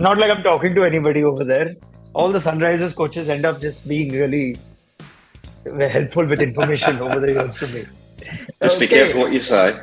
Not like I'm talking to anybody over there. All the Sunrisers coaches end up just being really helpful with information over the years to me. Just be careful what you say.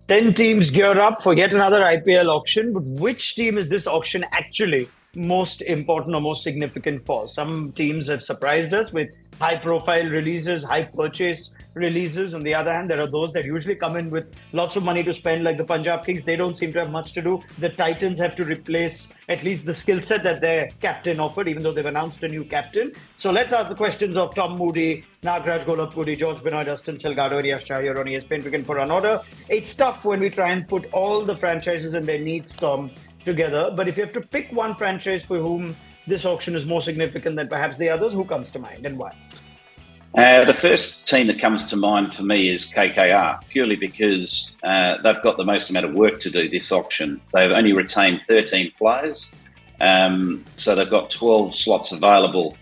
10 teams gear up for yet another IPL auction, but which team is this auction actually most important or most significant for? Some teams have surprised us with high profile releases, high purchase releases. On the other hand, there are those that usually come in with lots of money to spend, like the Punjab Kings. They don't seem to have much to do. The Titans have to replace at least the skill set that their captain offered, even though they've announced a new captain. So let's ask the questions of Tom Moody, Nagraj Golapuri, George Binoy, Justin Salgado, and Yash Chah here on ESPN Cricinfo for Runorder. It's tough when we try and put all the franchises and their needs, Tom, together. But if you have to pick one franchise for whom this auction is more significant than perhaps the others, who comes to mind and why? The first team that comes to mind for me is KKR, purely because they've got the most amount of work to do this auction. They've only retained 13 players, so they've got 12 slots available.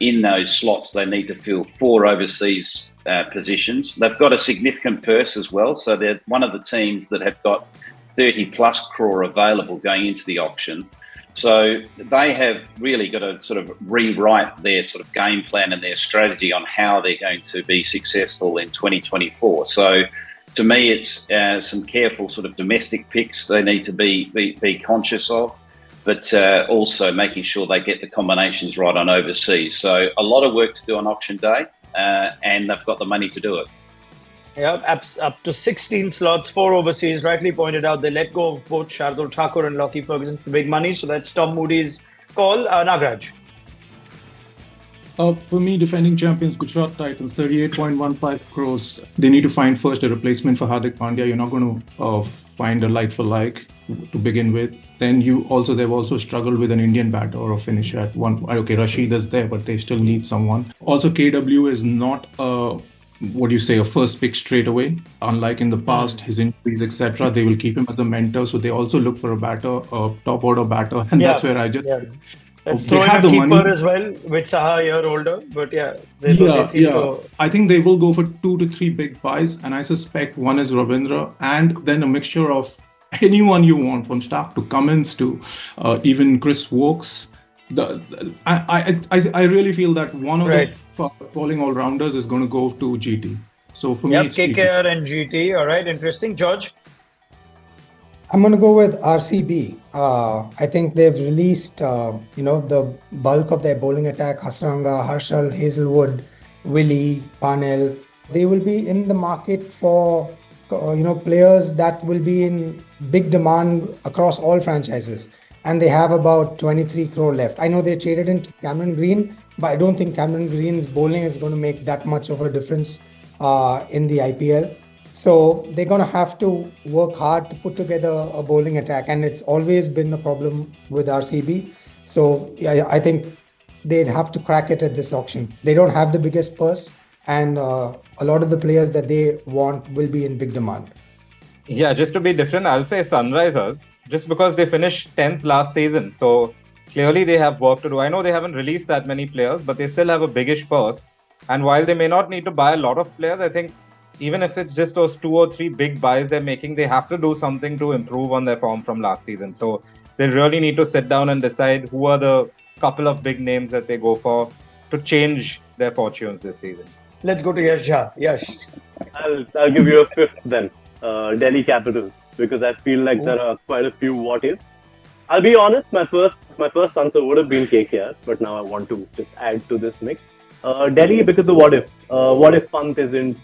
In those slots, they need to fill 4 overseas positions. They've got a significant purse as well, so they're one of the teams that have got 30 plus crore available going into the auction. So they have really got to sort of rewrite their sort of game plan and their strategy on how they're going to be successful in 2024. So to me, it's some careful sort of domestic picks they need to be conscious of, but also making sure they get the combinations right on overseas. So a lot of work to do on auction day, and they've got the money to do it. Yeah, up to 16 slots, 4 overseas. Rightly pointed out, they let go of both Shardul Thakur and Lockie Ferguson for big money. So that's Tom Moody's call. Nagraj. For me, defending champions Gujarat Titans, 38.15 crores. They need to find first a replacement for Hardik Pandya. You're not going to find a like for like to begin with. Then they've also struggled with an Indian batter or a finisher at one. Okay, Rashid is there, but they still need someone. Also, KW is not a first pick straight away. Unlike in the past, his injuries, etc., they will keep him as a mentor. So they also look for a batter, a top order batter, and that's where I just. Yeah. Let's throw in a keeper money as well, with Saha a year older. But I think they will go for 2 to 3 big buys, and I suspect one is Ravindra, and then a mixture of anyone you want, from Stark to Cummins to even Chris Wokes. I really feel that one of the falling all-rounders is going to go to GT. So for me, it's KKR GT. and GT. All right, interesting. George? I'm going to go with RCB. I think they've released, the bulk of their bowling attack. Hasranga, Harshal, Hazelwood, Willie, Parnell. They will be in the market for, players that will be in big demand across all franchises. And they have about 23 crore left. I know they traded in Cameron Green, but I don't think Cameron Green's bowling is going to make that much of a difference in the IPL. So they're going to have to work hard to put together a bowling attack. And it's always been a problem with RCB. So I think they'd have to crack it at this auction. They don't have the biggest purse, and a lot of the players that they want will be in big demand. Yeah, just to be different, I'll say Sunrisers, just because they finished 10th last season. So clearly they have work to do. I know they haven't released that many players, but they still have a biggish purse. And while they may not need to buy a lot of players, I think even if it's just those 2 or 3 big buys they're making, they have to do something to improve on their form from last season. So they really need to sit down and decide who are the couple of big names that they go for to change their fortunes this season. Let's go to Yash Jha. Yash. I'll give you a fifth then. Delhi Capitals, because I feel like there are quite a few what ifs. I'll be honest, my first answer would have been KKR, but now I want to just add to this mix. Delhi, because the what if. What if Pant isn't,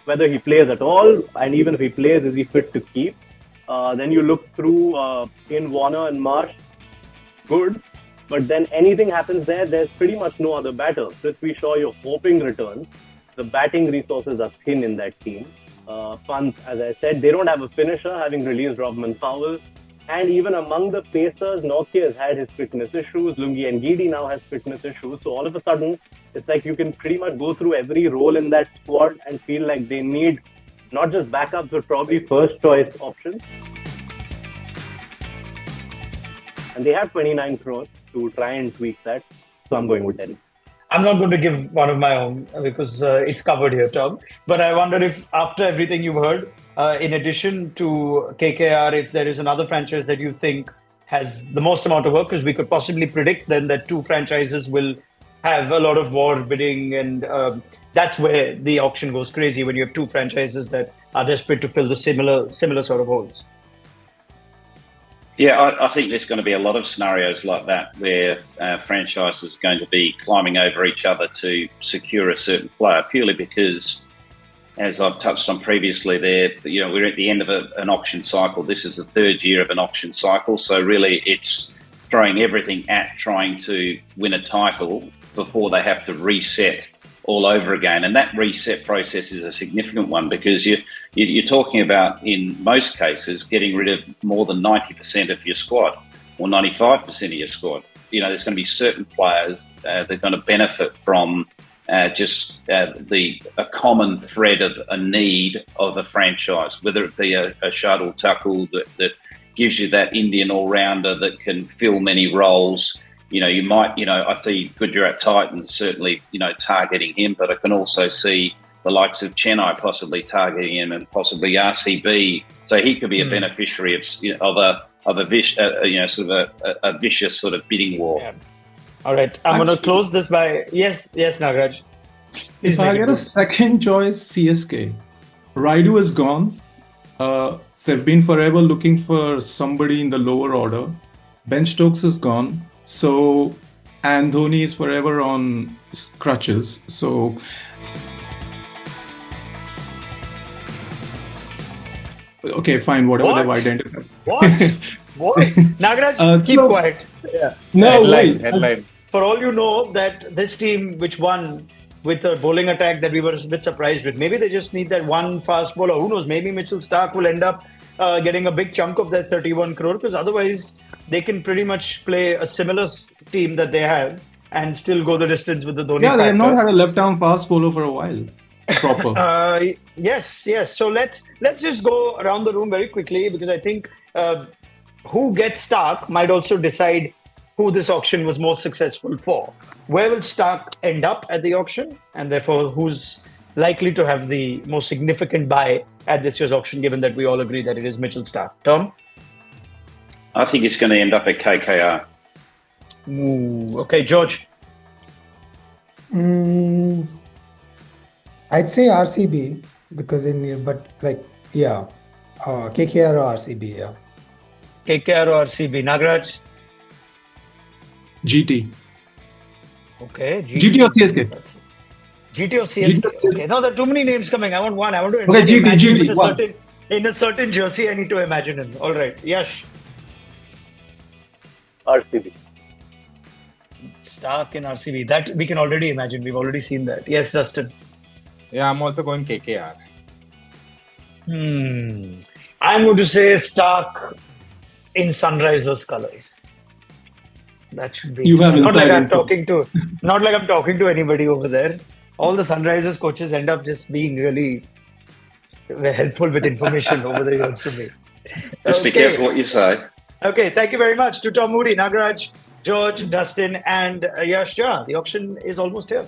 whether he plays at all, and even if he plays, is he fit to keep? Then you look through in Warner and Marsh, good, but then anything happens there's pretty much no other batter. Prithvi Shaw, you're hoping returns. The batting resources are thin in that team. Pant, as I said, they don't have a finisher, having released Robman Powell. And even among the pacers, Nokia has had his fitness issues. Lungi and Gidi now has fitness issues. So all of a sudden, it's like you can pretty much go through every role in that squad and feel like they need not just backups, but probably first choice options. And they have 29 crores to try and tweak that. So I'm going with Delhi. I'm not going to give one of my own because it's covered here, Tom. But I wonder if, after everything you've heard, in addition to KKR, if there is another franchise that you think has the most amount of work, because we could possibly predict then that two franchises will have a lot of war bidding, and that's where the auction goes crazy, when you have two franchises that are desperate to fill the similar sort of holes. Yeah, I think there's going to be a lot of scenarios like that where franchises are going to be climbing over each other to secure a certain player, purely because, as I've touched on previously, we're at the end of an auction cycle. This is the third year of an auction cycle, so really it's throwing everything at trying to win a title before they have to reset all over again. And that reset process is a significant one, because you're talking about, in most cases, getting rid of more than 90% of your squad, or 95% of your squad. There's going to be certain players that are going to benefit from a common thread of a need of a franchise, whether it be a Shardul Thakur that gives you that Indian all-rounder that can fill many roles. I see Gujarat Titans certainly, targeting him, but I can also see the likes of Chennai possibly targeting him, and possibly RCB. So he could be a beneficiary of a vicious sort of bidding war. Yeah. All right, I'm going to close this by yes, Nagaraj. If I get a second choice, CSK. Raidu is gone. They've been forever looking for somebody in the lower order. Ben Stokes is gone. So, and Dhoni is forever on crutches. So, okay, fine, whatever they've identified. What? Nagaraj, keep quiet. Yeah. No, Headline. For all you know, that this team which won with a bowling attack that we were a bit surprised with, maybe they just need that one fast bowler. Who knows? Maybe Mitchell Starc will end up getting a big chunk of that 31 crore, because otherwise they can pretty much play a similar team that they have and still go the distance with the Dhoni factor. Yeah, they have not had a left-arm fast bowler for a while. Proper. Yes. So let's just go around the room very quickly, because I think who gets Starc might also decide who this auction was most successful for. Where will Starc end up at the auction, and therefore who's likely to have the most significant buy at this year's auction, given that we all agree that it is Mitchell Starc? Tom? I think it's going to end up at KKR. Ooh, okay, George? I'd say RCB, because KKR or RCB, yeah. KKR or RCB? Nagaraj? GT. Okay. GT or CSK? GT or CSK? Okay. No, there are too many names coming. I want one. I want to GT. in a certain jersey. I need to imagine him. All right. Yash? RCB. Starc in RCB. That we can already imagine. We've already seen that. Yes, Dustin? Yeah, I'm also going KKR. I'm going to say Starc in Sunrisers colours. That should be not like I'm talking to anybody over there. All the Sunrisers coaches end up just being really helpful with information over the years to me. Just be careful what you say. Okay, thank you very much to Tom Moody, Nagaraj, George, Dustin, and Yash. The auction is almost here.